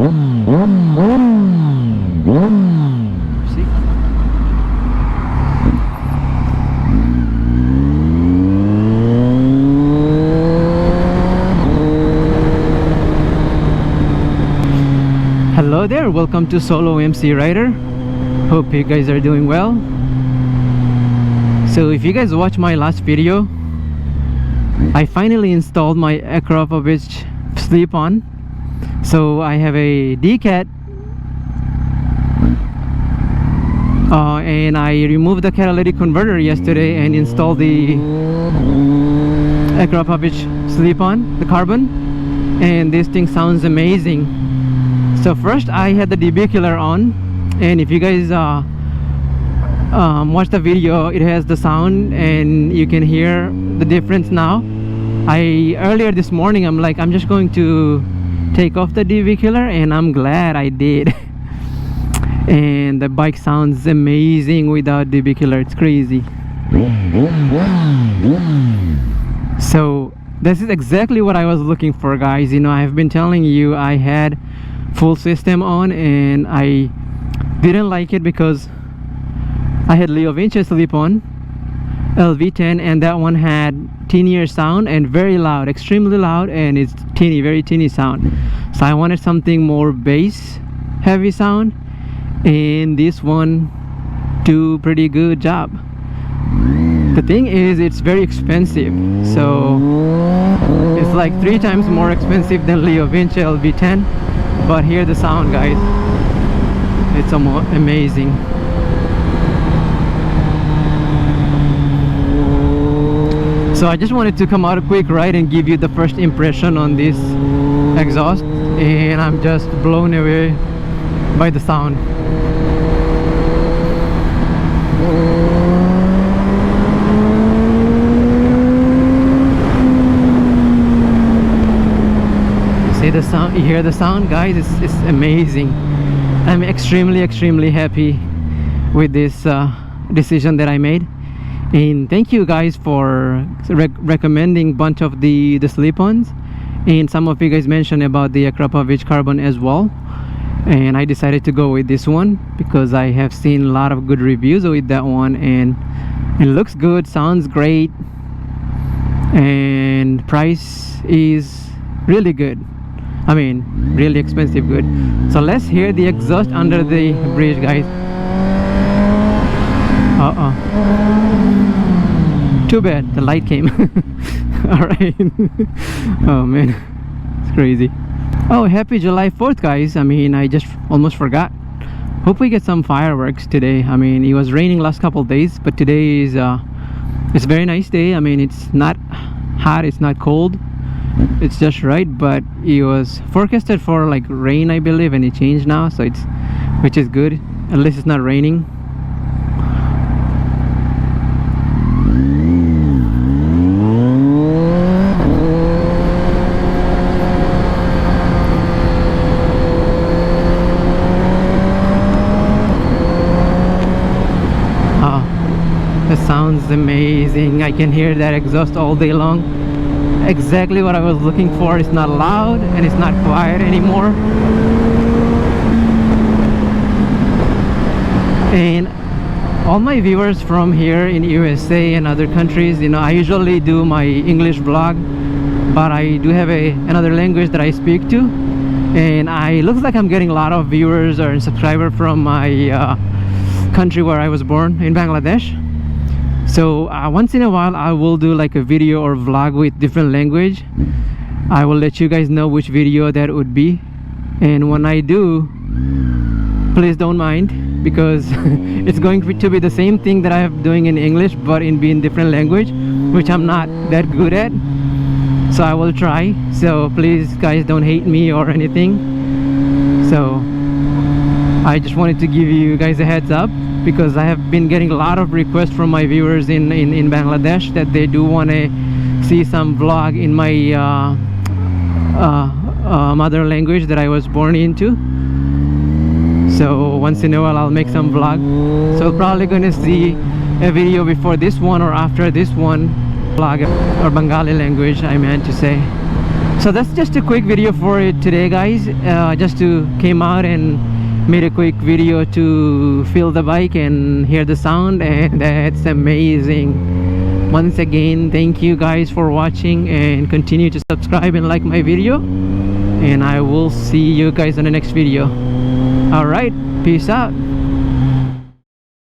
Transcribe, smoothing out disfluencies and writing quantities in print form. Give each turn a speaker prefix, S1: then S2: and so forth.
S1: See? Hello there, welcome to Solo MC Rider. Hope you guys are doing well. So if you guys watched my last video, I finally installed my Akrapovic Slip-On. So I have a De-Cat and I removed the catalytic converter yesterday and installed the Akrapovic Slip-On, the carbon, and this thing sounds amazing. So first I had the debuckler on, and if you guys watch the video, it has the sound and you can hear the difference now. Earlier this morning I'm just going to take off the debuckler, and I'm glad I did. And the bike sounds amazing without debuckler. It's crazy. So this is exactly what I was looking for, guys. You know, I have been telling you I had full system on and I didn't like it because I had Leo Vinci slip-on LV10, and that one had tinier sound and very loud, extremely loud, and it's teeny, very teeny sound. So I wanted something more bass heavy sound, and this one do pretty good job. The thing is, it's very expensive, so it's like 3 times more expensive than Leo Vinci LV10. But hear the sound, guys, it's amazing. So I just wanted to come out a quick ride and give you the first impression on this exhaust, and I'm just blown away by the sound. See the sound? You hear the sound, guys? It's amazing. I'm extremely happy with this decision that I made. And thank you guys for recommending bunch of the slip-ons, and some of you guys mentioned about the Akrapovic Carbon as well, and I decided to go with this one because I have seen a lot of good reviews with that one, and it looks good, sounds great, and price is really good. I mean, really expensive good. So let's hear the exhaust under the bridge, guys. Too bad the light came. Alright. Oh man, it's crazy. Oh, happy July 4th, guys. I mean, I just almost forgot. Hope we get some fireworks today. I mean, it was raining last couple days, but today is it's a very nice day. I mean, it's not hot, it's not cold, it's just right, but it was forecasted for like rain, I believe, and it changed now, so which is good. At least it's not raining. Sounds amazing. I can hear that exhaust all day long. Exactly what I was looking for. It's not loud and it's not quiet anymore. And all my viewers from here in USA and other countries, you know, I usually do my English vlog, but I do have another language that I speak to, and looks like I'm getting a lot of viewers or subscribers from my country where I was born, in Bangladesh. So once in a while I will do like a video or vlog with different language. I will let you guys know which video that would be, and when I do, please don't mind, because it's going to be the same thing that I am doing in English but in different language, which I'm not that good at. So I will try, so please guys don't hate me or anything. So I just wanted to give you guys a heads up, because I have been getting a lot of requests from my viewers in Bangladesh that they do want to see some vlog in my mother language that I was born into. So once in a while I'll make some vlog. So probably gonna see a video before this one or after this one, vlog or Bengali language, I meant to say. So that's just a quick video for today, guys. Just to came out and made a quick video to feel the bike and hear the sound, and that's amazing. Once again, thank you guys for watching, and continue to subscribe and like my video, and I will see you guys on the next video. All right, peace out.